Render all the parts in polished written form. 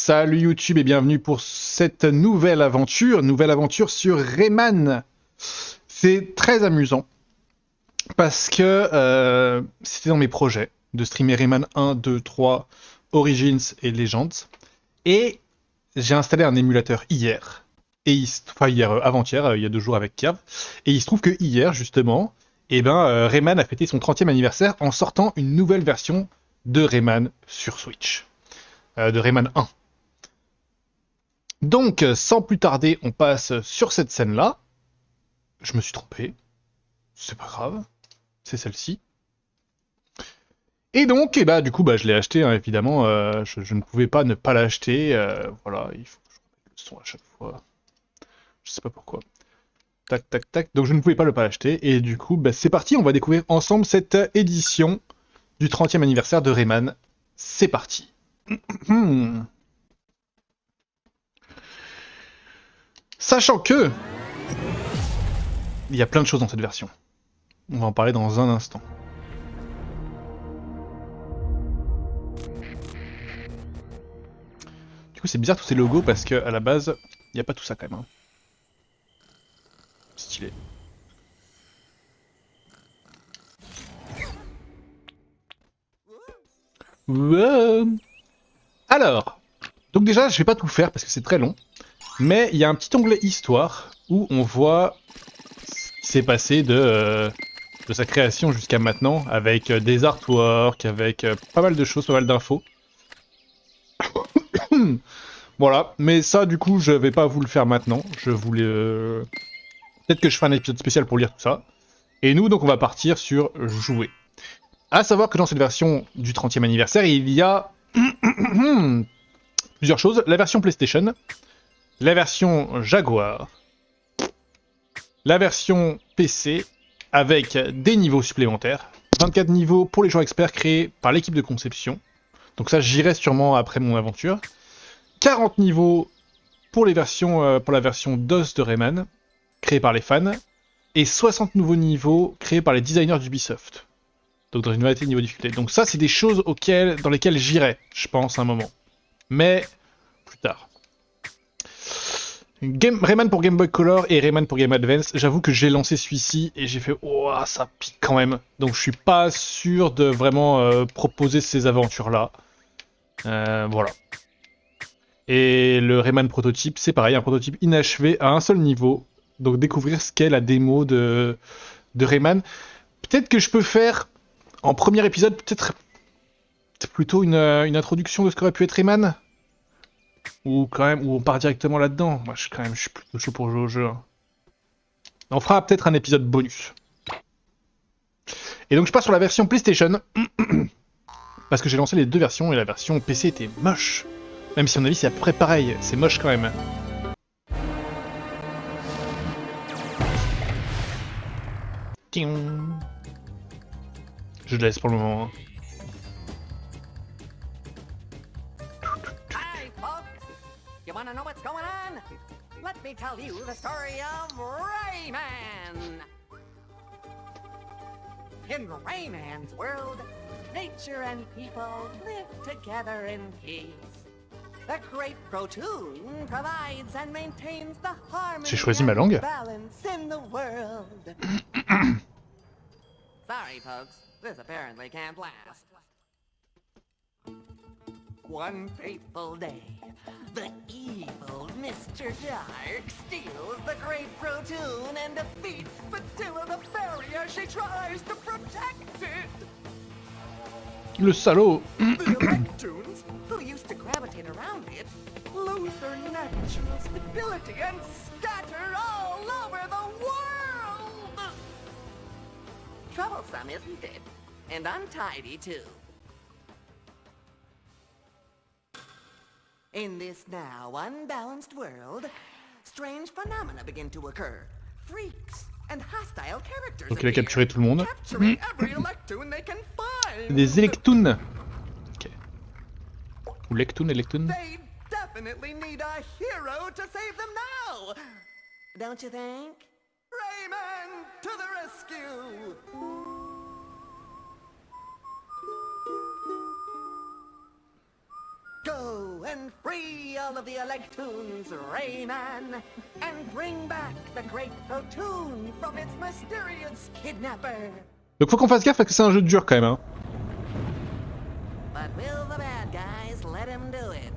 Salut YouTube et bienvenue pour cette nouvelle aventure sur Rayman. C'est très amusant parce que c'était dans mes projets de streamer Rayman 1, 2, 3, Origins et Legends. Et j'ai installé un émulateur hier, avant-hier, il y a 2 jours avec Cav. Et il se trouve que hier justement, Rayman a fêté son 30e anniversaire en sortant une nouvelle version de Rayman sur Switch. De Rayman 1. Donc, sans plus tarder, on passe sur cette scène-là. Je me suis trompé. C'est pas grave. C'est celle-ci. Et donc, du coup, je l'ai acheté, hein, évidemment. Je ne pouvais pas ne pas l'acheter. Voilà, il faut que je remette le son à chaque fois. Je sais pas pourquoi. Tac, tac, tac. Donc, je ne pouvais pas ne pas l'acheter. Et du coup, c'est parti. On va découvrir ensemble cette édition du 30e anniversaire de Rayman. C'est parti. Sachant que il y a plein de choses dans cette version. On va en parler dans un instant. Du coup, c'est bizarre tous ces logos parce que à la base, il n'y a pas tout ça quand même. Hein. Stylé. Wow. Alors, donc déjà, je vais pas tout faire parce que c'est très long. Mais il y a un petit onglet histoire où on voit ce qui s'est passé de sa création jusqu'à maintenant, avec des artworks, avec pas mal de choses, pas mal d'infos. Voilà, mais ça du coup je vais pas vous le faire maintenant, je voulais... Peut-être que je ferai un épisode spécial pour lire tout ça. Et nous donc on va partir sur jouer. À savoir que dans cette version du 30e anniversaire, il y a plusieurs choses. La version PlayStation, la version Jaguar, la version PC avec des niveaux supplémentaires, 24 niveaux pour les joueurs experts créés par l'équipe de conception. Donc ça j'irai sûrement après mon aventure. 40 niveaux pour la version DOS de Rayman, créée par les fans, et 60 nouveaux niveaux créés par les designers d'Ubisoft. Donc dans une variété de niveaux de difficulté. Donc ça, c'est des choses dans lesquelles j'irai, je pense, un moment. Mais plus tard. Rayman pour Game Boy Color et Rayman pour Game Advance, j'avoue que j'ai lancé celui-ci et j'ai fait « Oh, ça pique quand même !» Donc je suis pas sûr de vraiment proposer ces aventures-là. Voilà. Et le Rayman prototype, c'est pareil, un prototype inachevé à un seul niveau. Donc découvrir ce qu'est la démo de Rayman. Peut-être que je peux faire, en premier épisode, peut-être plutôt une introduction de ce qu'aurait pu être Rayman. Ou quand même, où on part directement là-dedans. Moi, je suis plutôt chaud pour jouer au jeu. Hein. On fera peut-être un épisode bonus. Et donc je passe sur la version PlayStation. Parce que j'ai lancé les 2 versions et la version PC était moche. Même si à mon avis c'est à peu près pareil, c'est moche quand même. Je laisse pour le moment. Hi, folks! You wanna know what's going on? Let me tell you the story of Rayman! In Rayman's world, nature and people live together in peace. The great Protoon provides and maintains the harmony J'ai choisi ma langue. and balance in the world. Sorry, folks. This apparently can't last. One fateful day, the evil Mr. Dark steals the great Protoon and defeats Fatilla the Fairy as she tries to protect it. Le salaud. The Electoons, who used to gravitate around it, lose their natural stability and scatter all over the world! Troublesome, isn't it? And untidy, too. In this now unbalanced world, strange phenomena begin to occur. Freaks and hostile characters Donc il a capturé tout le monde. capturing every Electoon they can find. Des Electoons. Ok. Ou Lectoon, Electoon. They definitely need a hero to save them now! Don't you think? Rayman to the rescue! Go and free all of the Electoons, Rayman, and bring back the Great Protoon from its mysterious kidnapper. Donc faut qu'on fasse gaffe parce que c'est un jeu dur quand même. Hein. But will the bad guys let him do it?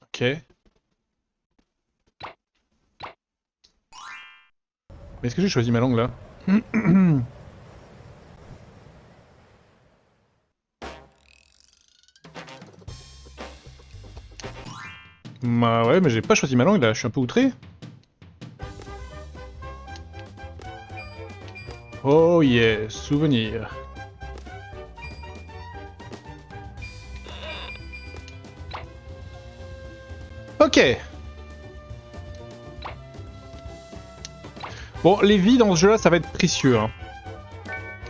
Ok. Mais est-ce que j'ai choisi ma langue là? Bah ouais, mais j'ai pas choisi ma langue là, je suis un peu outré. Oh yeah, souvenir. Ok. Bon, les vies dans ce jeu-là, ça va être précieux. Hein.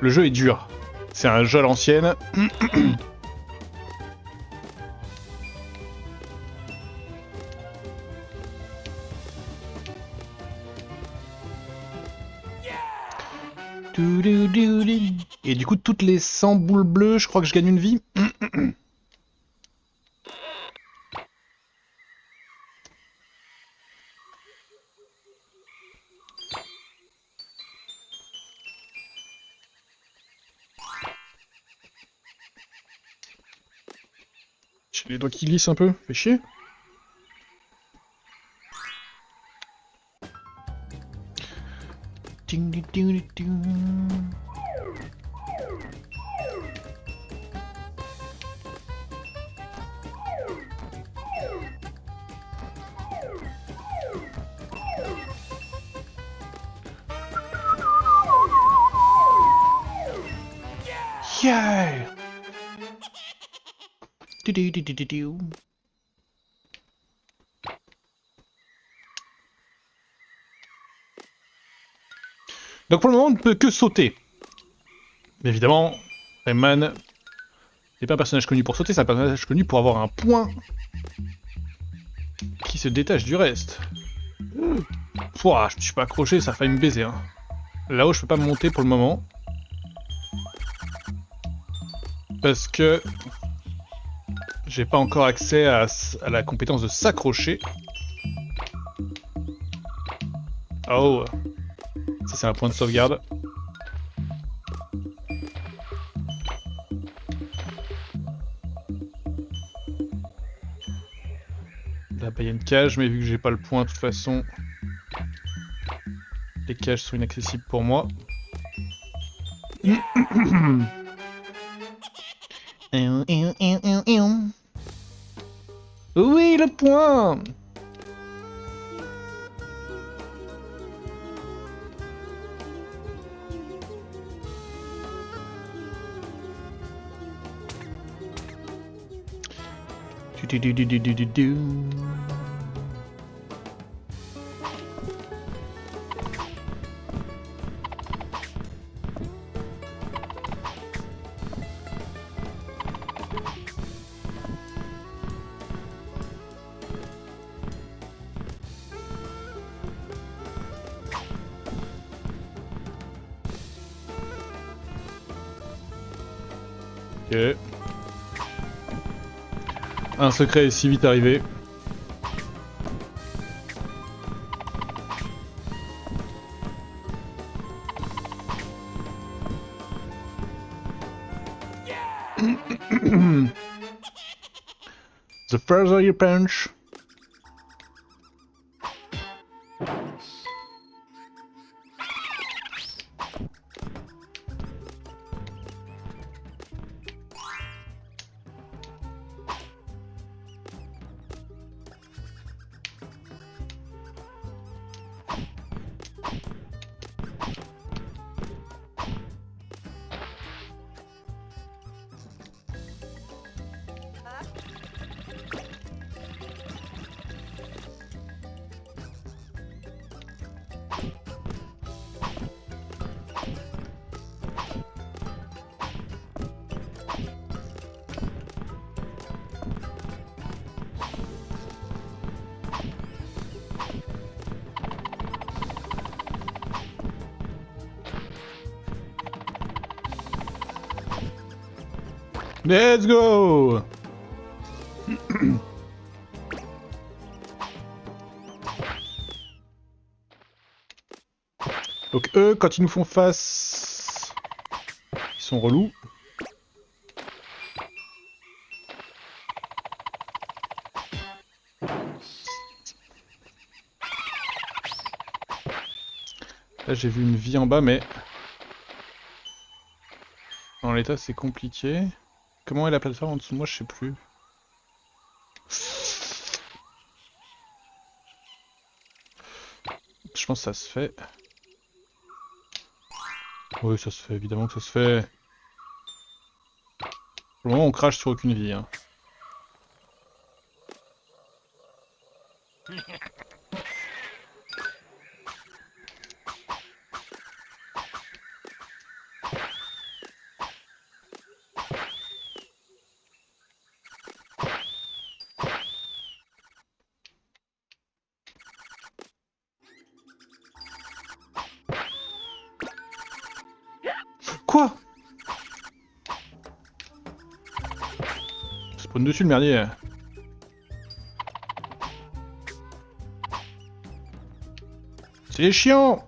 Le jeu est dur. C'est un jeu à l'ancienne. Et du coup, toutes les 100 boules bleues, je crois que je gagne une vie. J'ai les doigts qui glissent un peu, fait chier. Yeah! Donc pour le moment, on ne peut que sauter. Mais évidemment, Rayman n'est pas un personnage connu pour sauter, c'est un personnage connu pour avoir un point qui se détache du reste. Pouah, je me suis pas accroché, ça a failli me baiser. Hein. Là-haut, je peux pas me monter pour le moment. Parce que j'ai pas encore accès à la compétence de s'accrocher. Oh, ça c'est un point de sauvegarde. Là-bas il y a une cage, mais vu que j'ai pas le point, de toute façon, les cages sont inaccessibles pour moi. Oui, le point! Ok. Un secret est si vite arrivé. The further you punch. Let's go. Donc eux, quand ils nous font face, ils sont relous. Là j'ai vu une vie en bas, mais dans l'état c'est compliqué. Comment est la plateforme en dessous de moi, je sais plus. Je pense que ça se fait. Oui, ça se fait, évidemment que ça se fait. Pour le moment, on crache sur aucune vie. Hein. Quoi? Spawn dessus le merdier. C'est les chiants!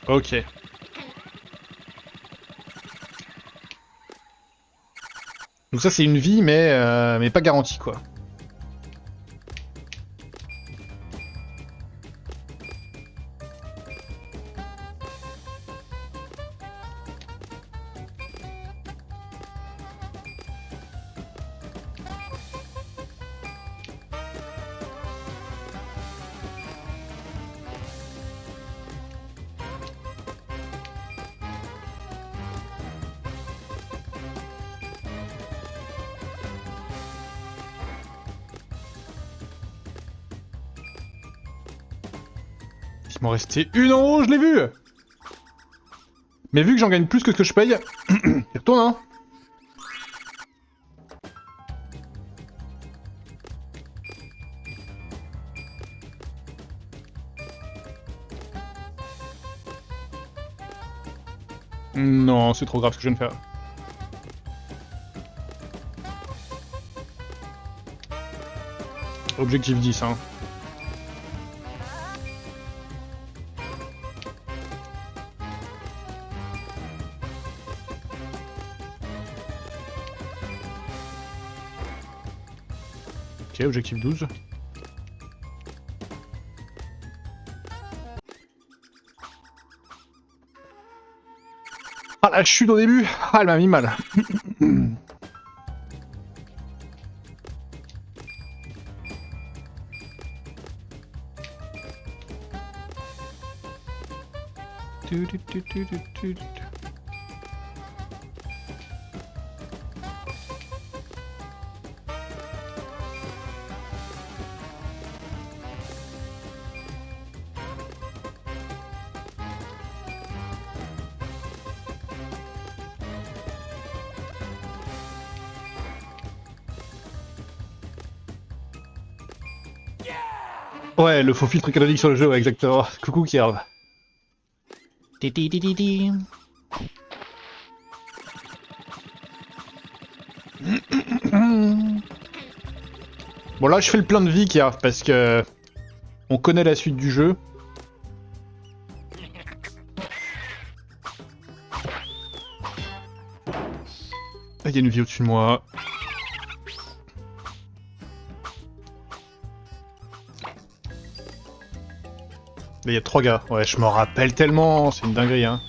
Ok. Donc ça c'est une vie mais pas garantie quoi. Il m'en restait une en haut, je l'ai vu! Mais vu que j'en gagne plus que ce que je paye, il retourne hein! Non, c'est trop grave ce que je viens de faire. Objectif 10, hein. Ok, objectif 12. Ah la chute au début! Ah elle m'a mis mal. Ouais, le faux filtre canonique sur le jeu, ouais, exactement. Coucou Kierv. Bon là je fais le plein de vie Kierv parce que on connaît la suite du jeu. Il y a une vie au-dessus de moi. Là, il y a 3 gars. Ouais, je m'en rappelle tellement. C'est une dinguerie, hein.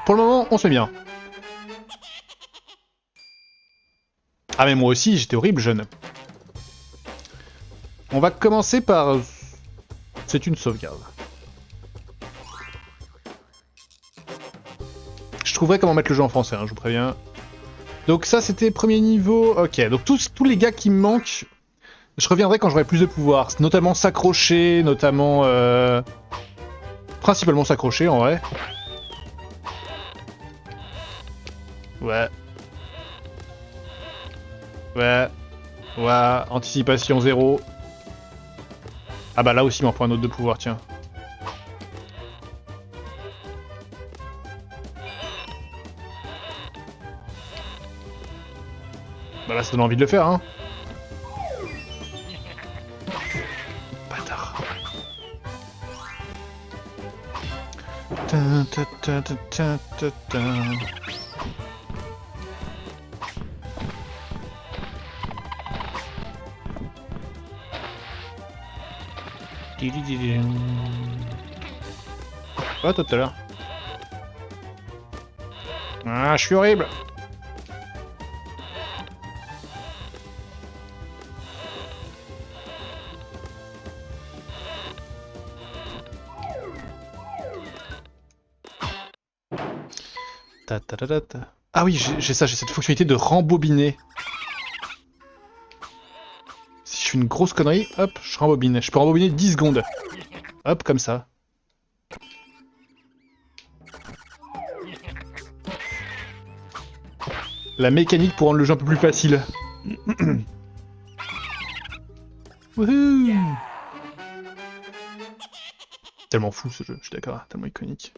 Pour le moment, on se met bien. Ah mais moi aussi, j'étais horrible jeune. On va commencer par... C'est une sauvegarde. Je trouverai comment mettre le jeu en français, hein, je vous préviens. Donc ça, c'était premier niveau. Ok, donc tous les gars qui me manquent, je reviendrai quand j'aurai plus de pouvoir. Notamment s'accrocher, notamment... Principalement s'accrocher, en vrai. Ouais. Ouais. Ouais. Anticipation 0. Ah bah là aussi, il m'en faut un autre de pouvoir, tiens. Bah là, ça donne envie de le faire, hein. Bâtard. Ouais, tout à l'heure. Ah, je suis horrible. Ah oui, j'ai ça, j'ai cette fonctionnalité de rembobiner. Si je fais une grosse connerie, hop, je rembobine. Je peux rembobiner 10 secondes. Hop, comme ça. La mécanique pour rendre le jeu un peu plus facile. Wouhou! Tellement fou ce jeu, je suis d'accord, tellement iconique.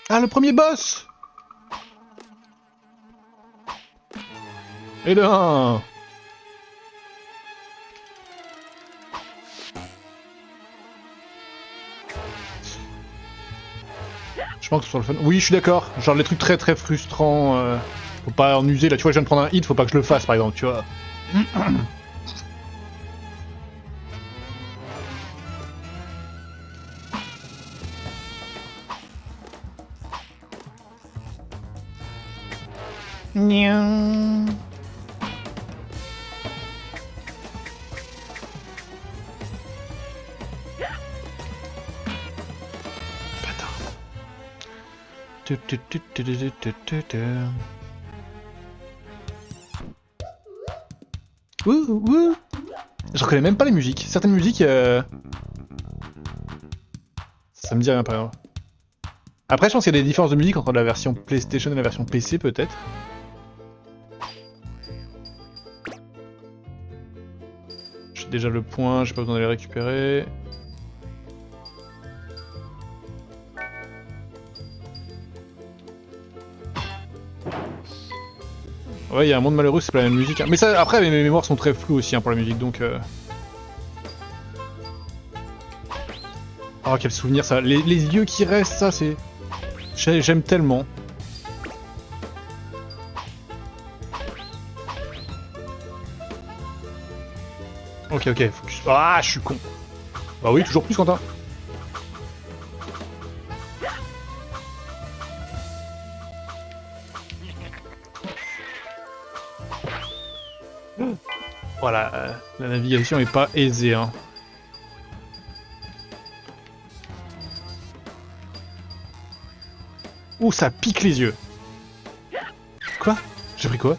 Ah, le premier boss! Et là! Je pense que sur le fun. Oui, je suis d'accord. Genre les trucs très très frustrants. Faut pas en user. Là, tu vois, je viens de prendre un hit, faut pas que je le fasse, par exemple, tu vois. Ouh, ouh. Je reconnais même pas les musiques. Certaines musiques, ça me dit rien par exemple. Après, je pense qu'il y a des différences de musique entre la version PlayStation et la version PC, peut-être. J'ai déjà le point, j'ai pas besoin d'aller le récupérer. Ouais, il y a un monde malheureux, c'est pas la même musique. Mais ça, après, mes mémoires sont très floues aussi hein, pour la musique, donc... Oh, quel souvenir, ça. Les yeux qui restent, ça, c'est... J'aime tellement. Ok, ok, focus. Ah, je suis con. Bah oui, toujours plus, Quentin. Voilà, la navigation est pas aisée, hein. Ouh, ça pique les yeux. Quoi? J'ai pris quoi?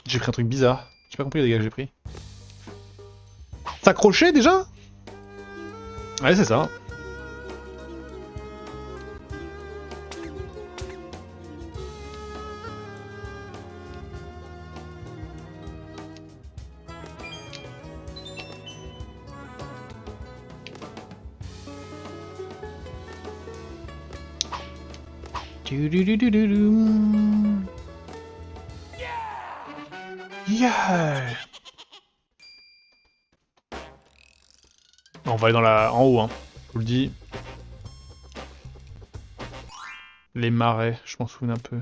J'ai pris un truc bizarre. J'ai pas compris les dégâts que j'ai pris. S'accrocher déjà? Ouais, c'est ça. Du-du-du-du-du-dum. Yeah. On va aller en haut, hein. Je vous le dis. Les marais, je m'en souviens un peu.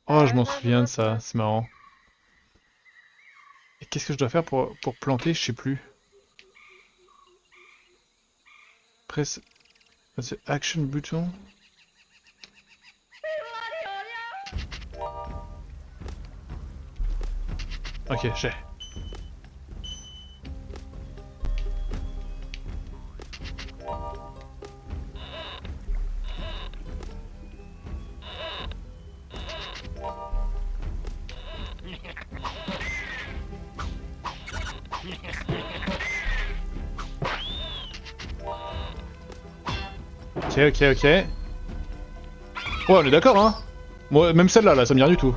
Oh, je m'en souviens de ça, c'est marrant. Et qu'est-ce que je dois faire pour planter? Je sais plus. Press the action button. Ok, j'ai. Ok, ok, ok. Ouais, on est d'accord, hein. Moi, même celle-là, là, ça me vient du tout.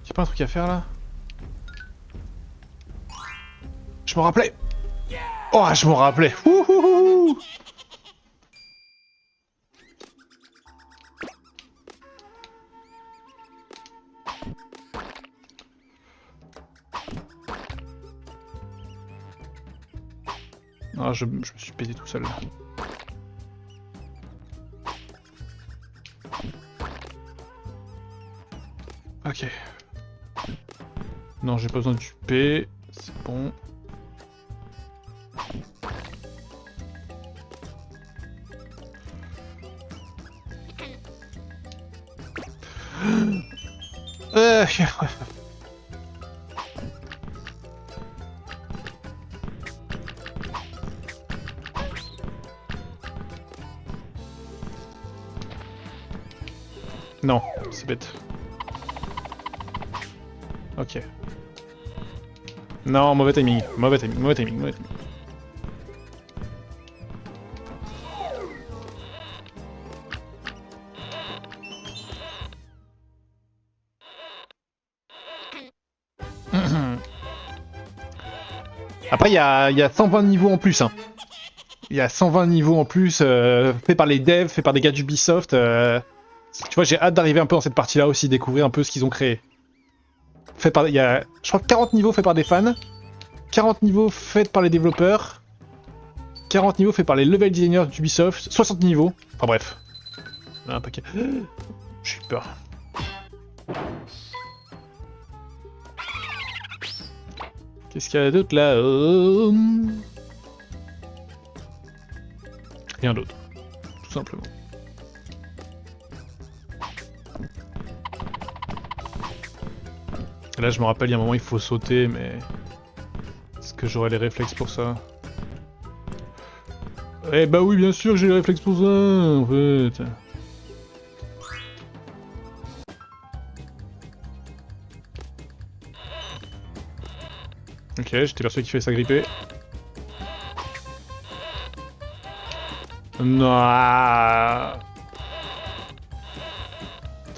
Y'a pas un truc à faire là? Je me rappelais! Oh, je me rappelais! Ouhouhou. Ah, je me suis pété tout seul là. Ok. Non, j'ai pas besoin du P. C'est bon. Non, c'est bête. Ok. Non, mauvais timing, mauvais timing, mauvais timing, mauvais timing. Après, il y a 120 niveaux en plus. Hein. Il y a 120 niveaux en plus, faits par les devs, faits par des gars d'Ubisoft. Tu vois, j'ai hâte d'arriver un peu dans cette partie-là aussi, découvrir un peu ce qu'ils ont créé. Il y a, je crois, 40 niveaux faits par des fans, 40 niveaux faits par les développeurs, 40 niveaux faits par les level designers d'Ubisoft, 60 niveaux. Enfin bref. Là, un paquet. J'ai peur. Qu'est-ce qu'il y a d'autre là? Rien d'autre. Tout simplement. Et là je me rappelle, il y a un moment il faut sauter, mais... Est-ce que j'aurai les réflexes pour ça? Eh bah oui, bien sûr que j'ai les réflexes pour ça, en fait. Ok, j'étais persuadé qu'il fallait s'agripper. Non. Attends,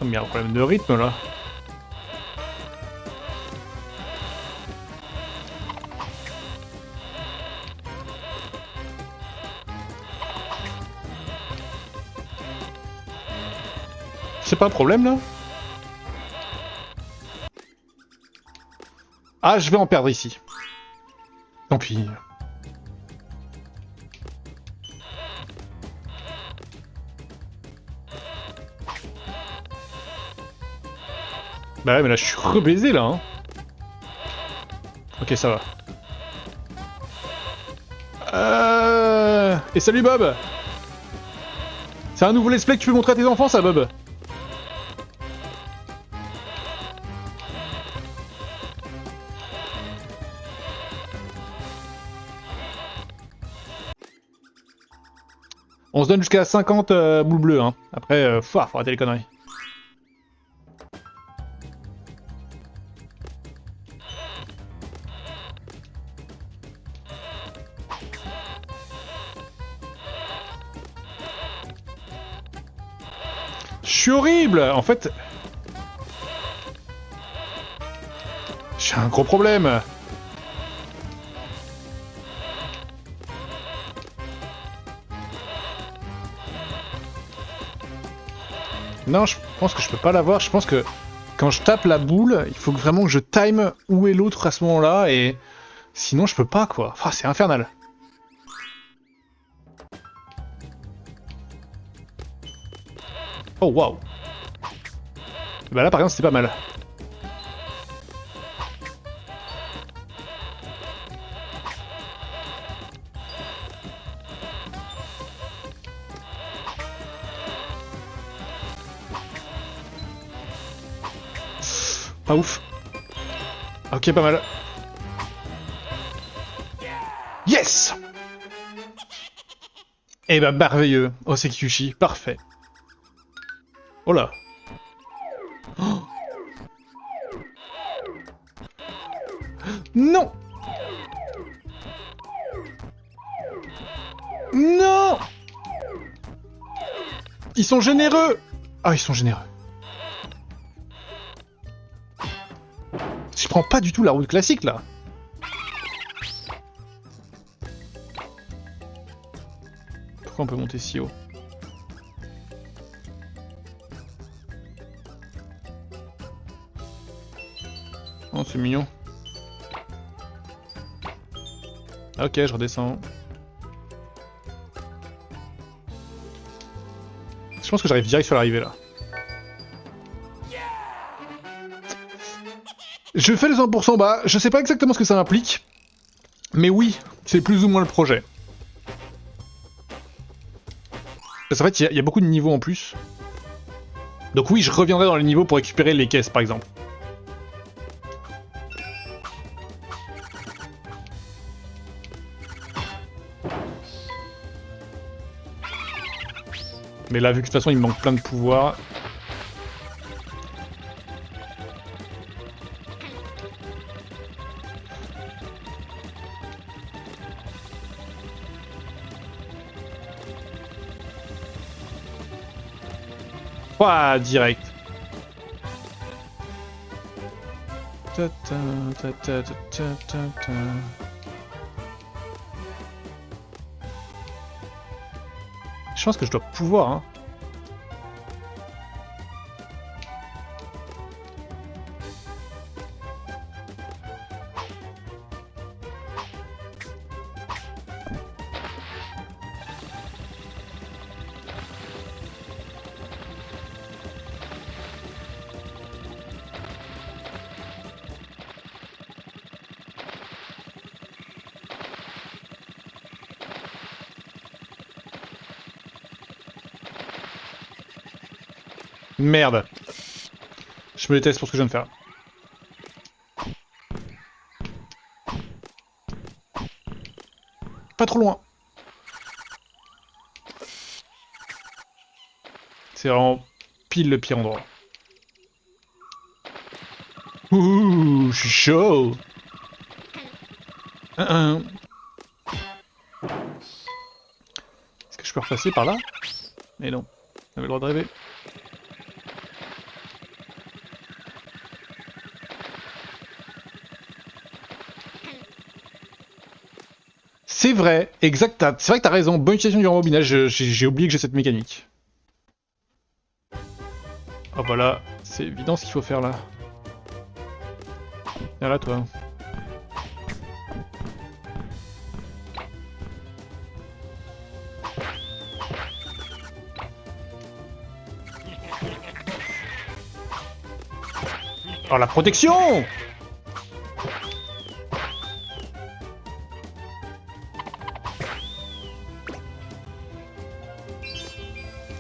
mais il y a un problème de rythme là. C'est pas un problème là? Ah, je vais en perdre ici. Tant pis. Bah ouais, mais là je suis rebaisé là. Hein. Ok, ça va. Et salut Bob. C'est un nouveau let's play que tu veux montrer à tes enfants, ça, Bob? On se donne jusqu'à 50 boules bleues, hein. Après, faut arrêter les conneries. Je suis horrible! En fait... J'ai un gros problème. Non, je pense que je peux pas l'avoir. Je pense que quand je tape la boule, il faut vraiment que je time où est l'autre à ce moment-là, et sinon je peux pas, quoi. Enfin, c'est infernal. Oh, waouh. Bah là, par exemple, c'était pas mal. Pas ouf. Ok, pas mal. Yes! Eh ben, merveilleux. Osekyushi, parfait. Oh là. Oh. Non! Non! Ils sont généreux! Ah, ils sont généreux. Je prends pas du tout la route classique, là. Pourquoi on peut monter si haut? Oh, c'est mignon. Ok, je redescends. Je pense que j'arrive direct sur l'arrivée, là. Je fais le 100% bas, je sais pas exactement ce que ça implique, mais oui, c'est plus ou moins le projet. Parce qu'en fait, il y a beaucoup de niveaux en plus. Donc oui, je reviendrai dans les niveaux pour récupérer les caisses, par exemple. Mais là, vu que de toute façon, il me manque plein de pouvoirs... Ouah, direct. Ta ta ta ta ta ta ta. Je pense que je dois pouvoir, hein. Merde. Je me déteste pour ce que je viens de faire. Pas trop loin. C'est vraiment pile le pire endroit. Ouh, je suis chaud. Est-ce que je peux repasser par là? Mais non. J'avais le droit de rêver. C'est vrai, exact. C'est vrai que t'as raison. Bonne utilisation du rembobinage. J'ai oublié que j'ai cette mécanique. Oh bah là, c'est évident ce qu'il faut faire là. Viens là, toi. Oh, la protection!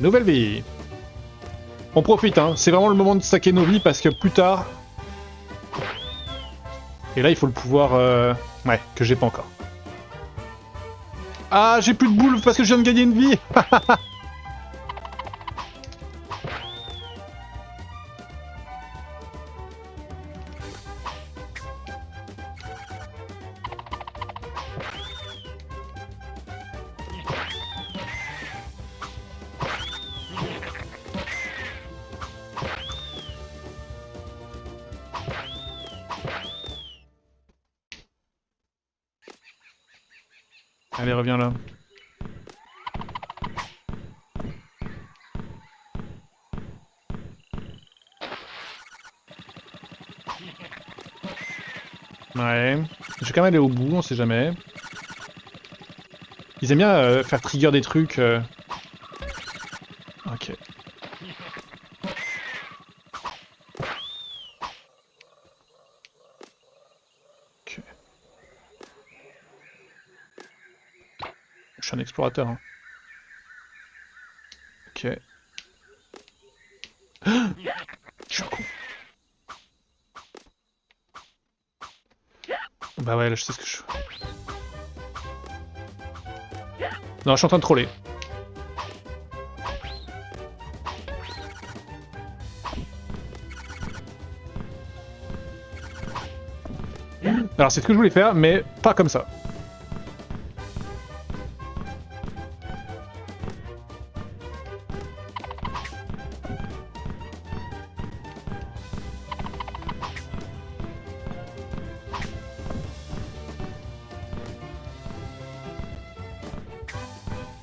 Nouvelle vie. On profite, hein. C'est vraiment le moment de stacker nos vies parce que plus tard... Et là, il faut le pouvoir... Ouais, que j'ai pas encore. Ah, j'ai plus de boules parce que je viens de gagner une vie. Allez, reviens là. Ouais. Je vais quand même aller au bout, on sait jamais. Ils aiment bien faire trigger des trucs. Ok. Ok. Je suis un explorateur. Hein. Ok. Je suis un con. Bah ouais, là je sais ce que je fais. Non, je suis en train de troller. Alors c'est ce que je voulais faire, mais pas comme ça.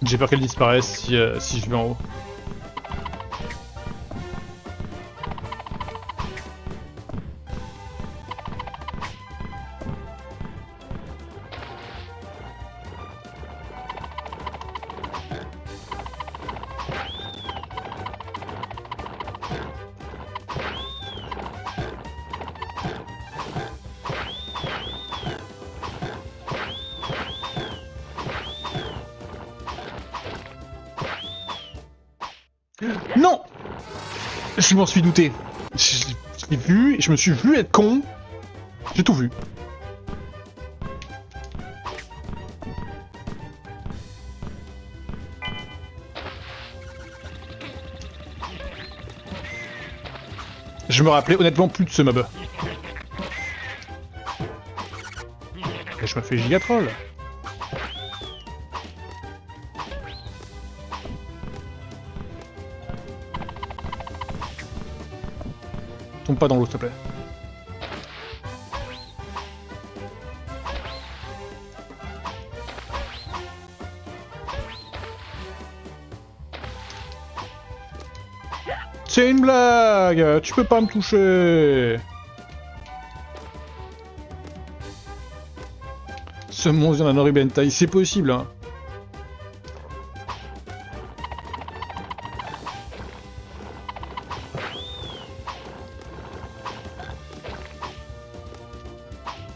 J'ai peur qu'elle disparaisse si je vais en haut. Non! Je m'en suis douté. Je l'ai vu, je me suis vu être con. J'ai tout vu. Je me rappelais honnêtement plus de ce mob. Et je me fais giga troll. Tombe pas dans l'eau, s'il te plaît. C'est une blague! Tu peux pas me toucher! Ce monstre vient d'un horrible hentai, c'est possible, hein.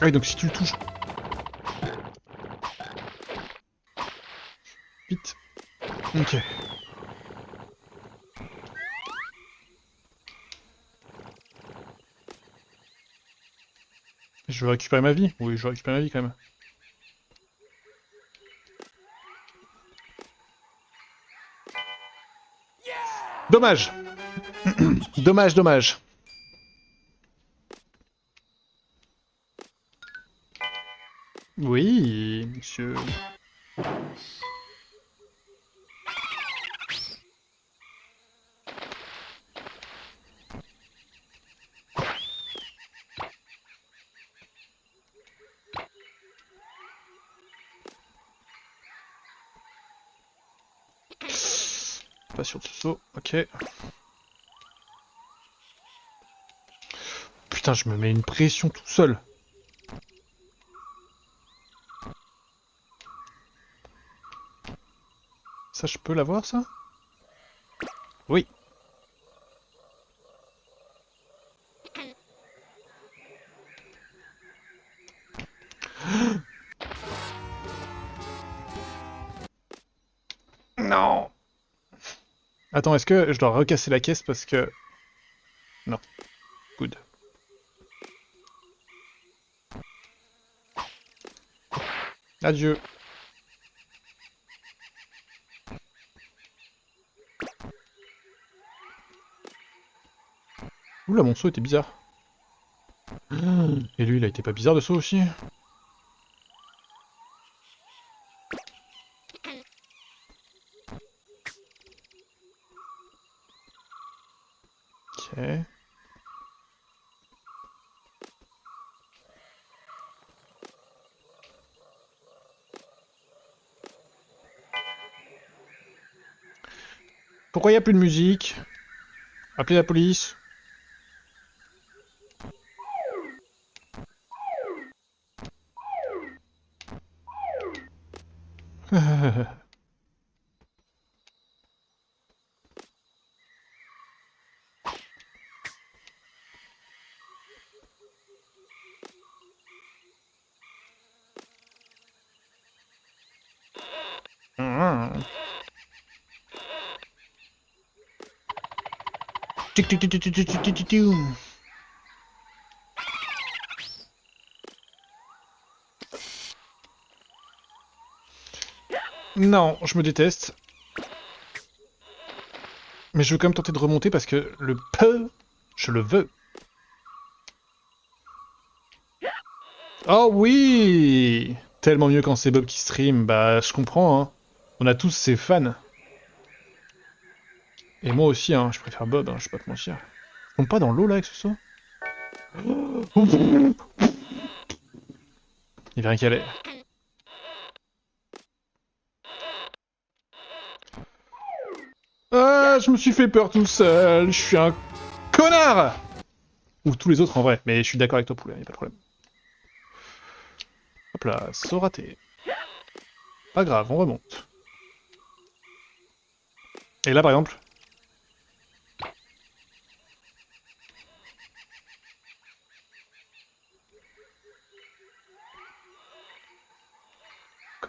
Ah oui, donc si tu le touches... Vite. Ok. Je veux récupérer ma vie? Oui, je veux récupérer ma vie quand même. Dommage. Dommage, dommage. Oui, monsieur. Pas sûr de ce saut, ok. Putain, je me mets une pression tout seul. Ça, je peux l'avoir, ça? Oui. Non. Attends, est-ce que je dois recasser la caisse parce que... Non. Good. Adieu. Oula, mon saut était bizarre. Et lui, il a été pas bizarre de saut aussi? Ok. Pourquoi il n'y a plus de musique? Appelez la police. Tic, tic, tic, tic, tic, tic, tic, tic, tic. Non, je me déteste. Mais je veux quand même tenter de remonter parce que le peu, je le veux. Oh oui! Tellement mieux quand c'est Bob qui stream, bah je comprends, hein. On a tous ses fans. Et moi aussi, hein, je préfère Bob, hein, je vais pas te mentir. Ils sont pas dans l'eau là avec ce saut? Il y avait rien qui allait. Ah, je me suis fait peur tout seul, je suis un connard! Ou tous les autres en vrai, mais je suis d'accord avec toi poulet, y a pas de problème. Hop là, saut raté. Pas grave, on remonte. Et là par exemple...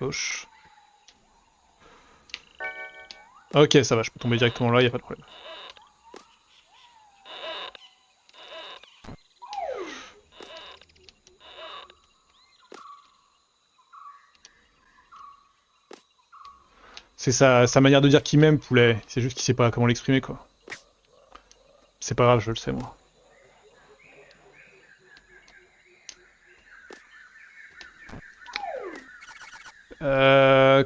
Gauche. Ok, ça va, je peux tomber directement là, y a pas de problème. C'est sa manière de dire qu'il m'aime, poulet. C'est juste qu'il sait pas comment l'exprimer, quoi. C'est pas grave, je le sais, moi.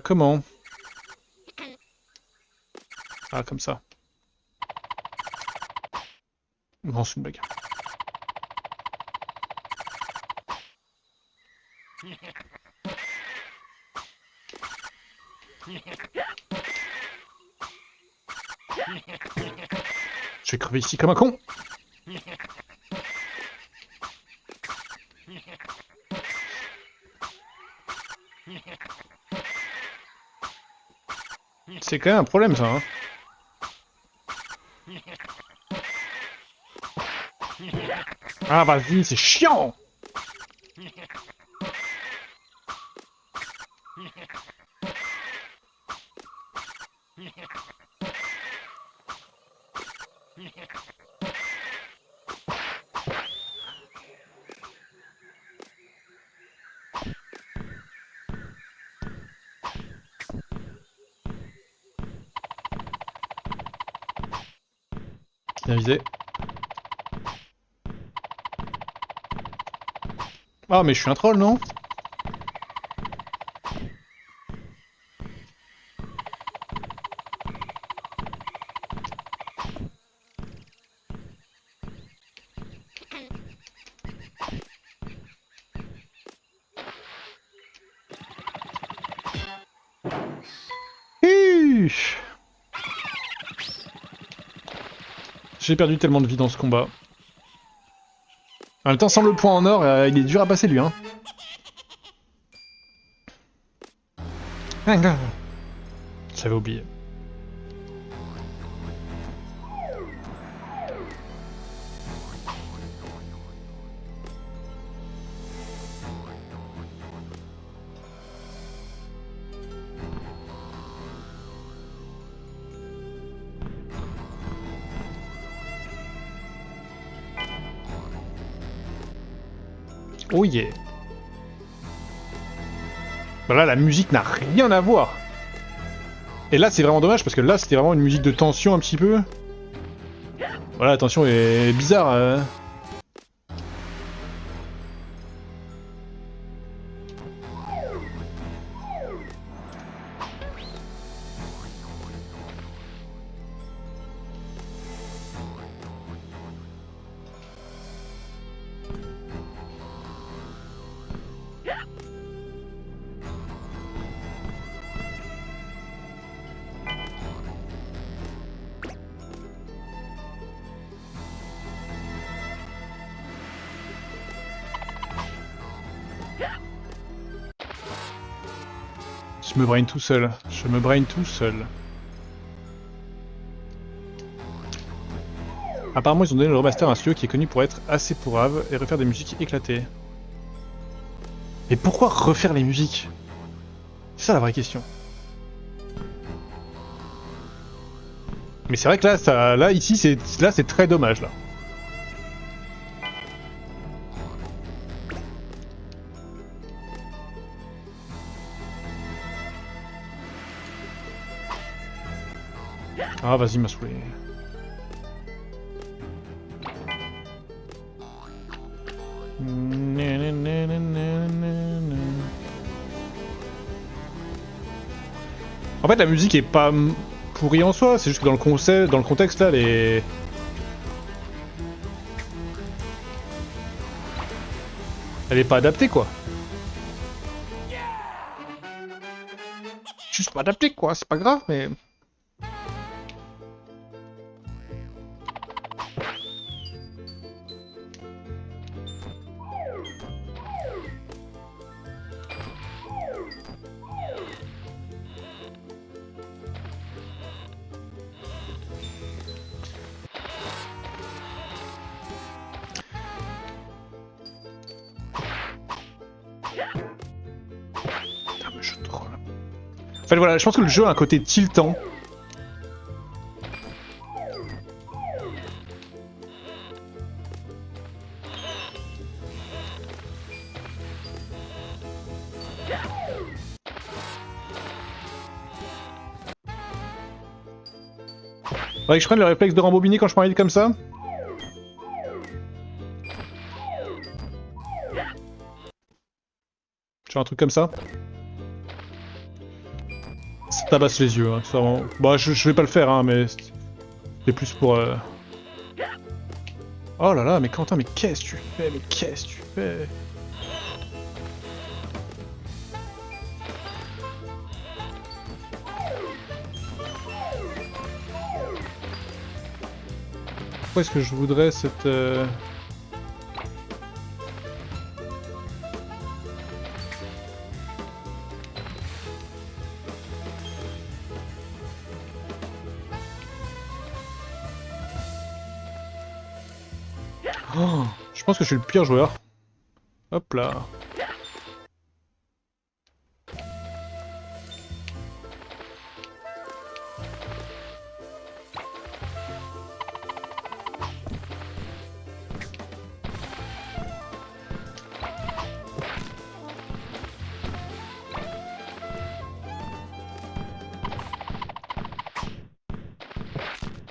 Comment? Ah, comme ça. Non, c'est une blague. Je vais crever ici comme un con. C'est quand même un problème, ça, hein. Ah, vas-y, c'est chiant! Bien visé. Ah, mais je suis un troll, non? J'ai perdu tellement de vie dans ce combat. En même temps, sans le point en or, il est dur à passer lui, hein. J'avais oublié. Oh yeah. Bah là, la musique n'a rien à voir. Et là, c'est vraiment dommage parce que là, c'était vraiment une musique de tension un petit peu. Voilà, la tension est bizarre. Je me brain tout seul. Je me brain tout seul. Apparemment, ils ont donné le remaster à un studio qui est connu pour être assez pourrave et refaire des musiques éclatées. Mais pourquoi refaire les musiques? C'est ça la vraie question. Mais c'est vrai que là, là ici, c'est très dommage là. Ah vas-y, m'a saoulé. En fait, la musique est pas pourrie en soi, c'est juste que dans le contexte là, elle est pas adaptée quoi. Juste pas adaptée quoi, c'est pas grave mais... Putain mais je troll. En fait voilà, je pense que le jeu a un côté tiltant. Faudrait que je prenne le réflexe de rembobiner quand je prends un hit comme ça. Genre un truc comme ça. Ça tabasse les yeux, hein, ça vraiment... Bah je vais pas le faire, hein, mais... C'est plus pour... Oh là là, mais Quentin, mais qu'est-ce que tu fais? Mais qu'est-ce que tu fais? Pourquoi est-ce que je voudrais cette... Oh, je pense que je suis le pire joueur. Hop là.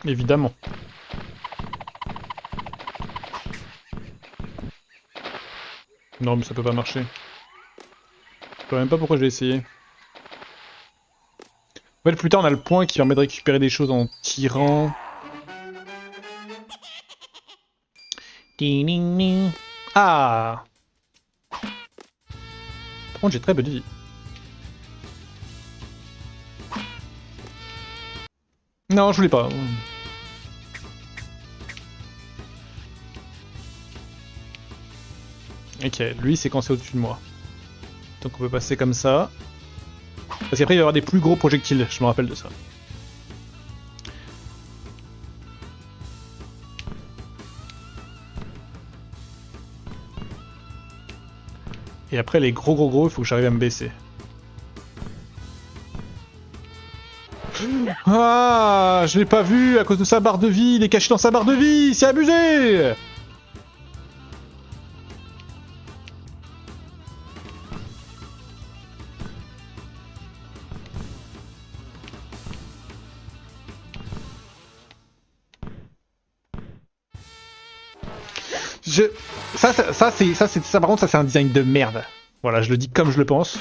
Évidemment. Non mais ça peut pas marcher. Je sais même pas pourquoi j'ai essayé. En fait plus tard on a le point qui permet de récupérer des choses en tirant. Ah. Par contre j'ai très peu de vie. Non je voulais pas. Ok, lui c'est quand c'est au-dessus de moi. Donc on peut passer comme ça. Parce qu'après il va y avoir des plus gros projectiles, je me rappelle de ça. Et après les gros, il faut que j'arrive à me baisser. Ah, je l'ai pas vu à cause de sa barre de vie, il est caché dans sa barre de vie, c'est abusé! Je... Ça, par contre, ça c'est un design de merde. Voilà, je le dis comme je le pense.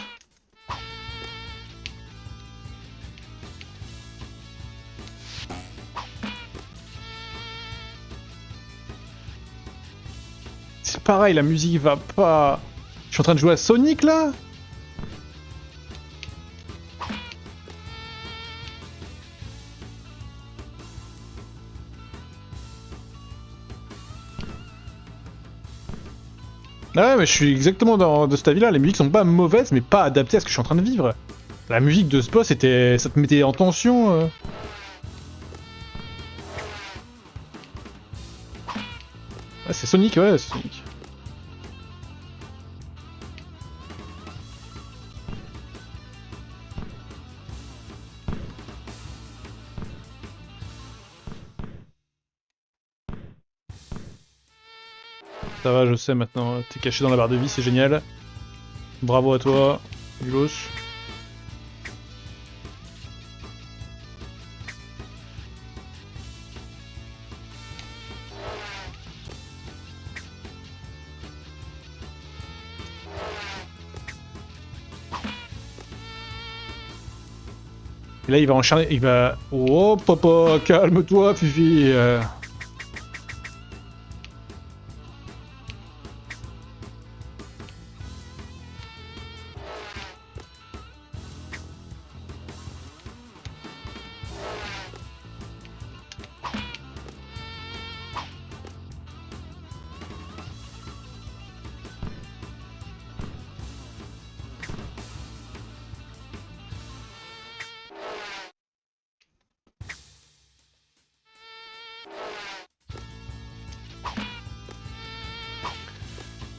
C'est pareil, la musique va pas... Je suis en train de jouer à Sonic, là? Ah ouais, mais je suis exactement de cet avis-là. Les musiques sont pas mauvaises, mais pas adaptées à ce que je suis en train de vivre. La musique de ce boss, ça te mettait en tension. Ouais, c'est Sonic, ouais, c'est Sonic. Ça va, je sais maintenant. T'es caché dans la barre de vie, c'est génial. Bravo à toi, Milos. Et là, il va enchaîner, il va... Oh, papa, calme-toi, Fifi.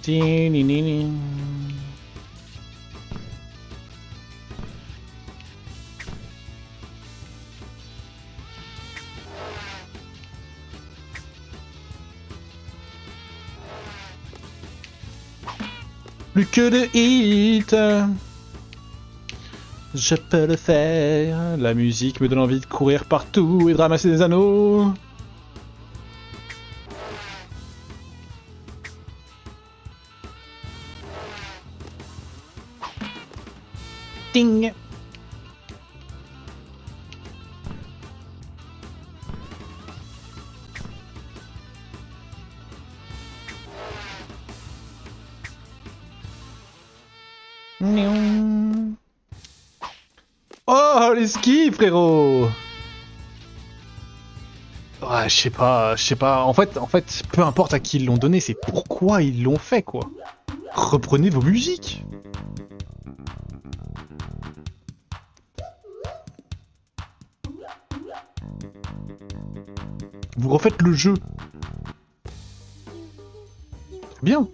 Tininini. Plus que de hits. Je peux le faire. La musique me donne envie de courir partout et de ramasser des anneaux. Ding. Oh, les skis, frérot! Ouais, je sais pas. En fait, peu importe à qui ils l'ont donné, c'est pourquoi ils l'ont fait, quoi. Reprenez vos musiques. Vous refaites le jeu. Bien.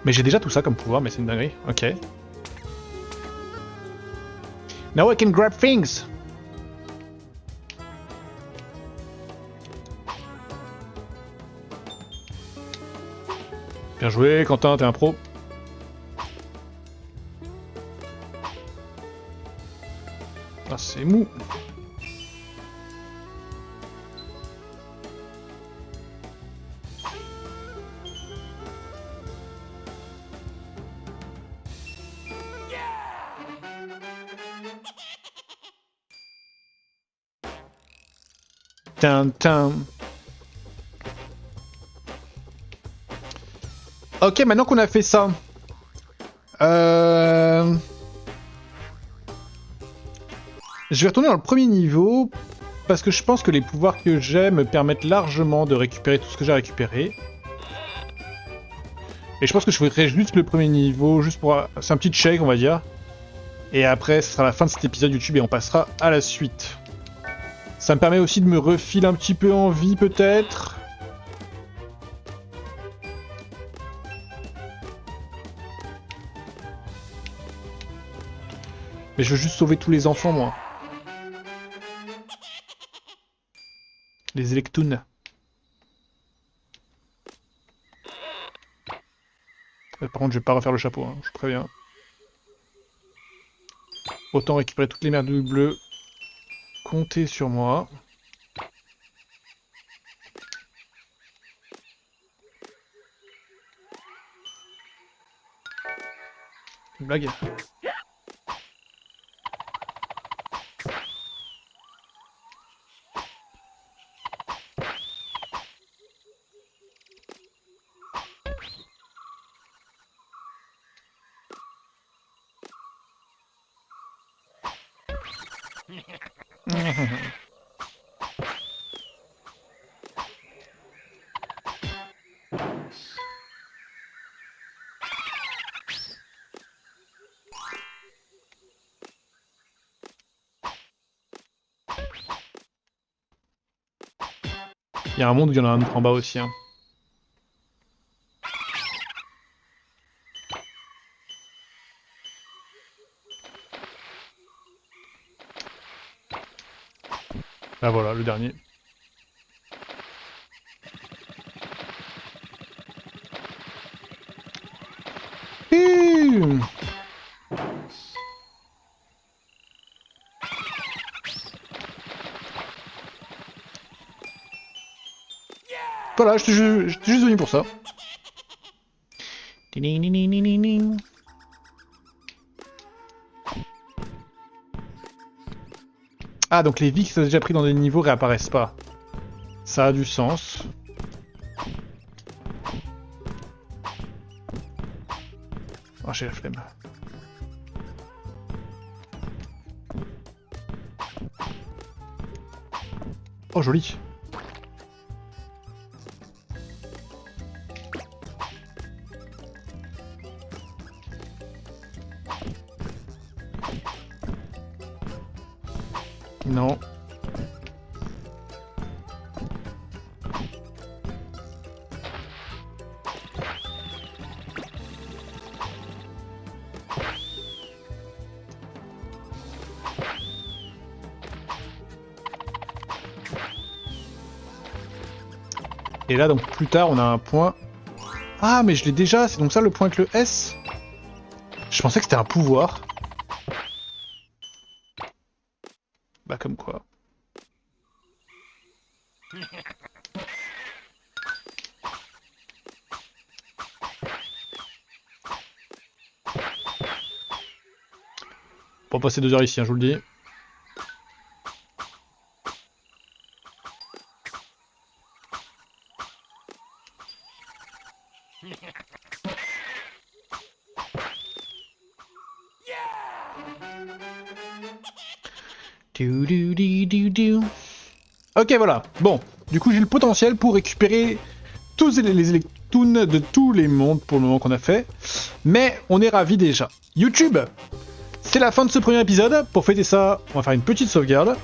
Mais j'ai déjà tout ça comme pouvoir, mais c'est une dinguerie. Ok. Now I can grab things. Bien joué, Quentin, t'es un pro. Ah, c'est mou. Ok, maintenant qu'on a fait ça, je vais retourner dans le premier niveau parce que je pense que les pouvoirs que j'ai me permettent largement de récupérer tout ce que j'ai récupéré. Et je pense que je ferai juste le premier niveau, juste pour... C'est un petit check, on va dire. Et après, ce sera la fin de cet épisode YouTube et on passera à la suite. Ça me permet aussi de me refiler un petit peu en vie, peut-être. Mais je veux juste sauver tous les enfants, moi. Les Electoons. Par contre, je vais pas refaire le chapeau, hein, je préviens. Autant récupérer toutes les merdes bleues. Comptez sur moi. une blague. Il y a un monde où il y en a un autre en bas aussi. Hein. Ah voilà, le dernier. Voilà, je t'ai juste venu pour ça. Ah, donc les vies qui sont déjà pris dans des niveaux réapparaissent pas. Ça a du sens. Oh, j'ai la flemme. Oh, joli. Non. Et là, donc, plus tard, on a un point... Ah, mais je l'ai déjà, c'est donc ça le point avec le S? Je pensais que c'était un pouvoir. Bah, comme quoi. Pour passer 2 heures ici, hein, je vous le dis. Ok, voilà. Bon, du coup, j'ai le potentiel pour récupérer tous les Electoons de tous les mondes pour le moment qu'on a fait. Mais on est ravis déjà. YouTube, c'est la fin de ce premier épisode. Pour fêter ça, on va faire une petite sauvegarde.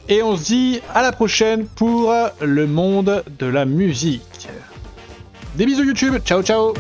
Et on se dit à la prochaine pour le monde de la musique. Des bisous YouTube, ciao ciao.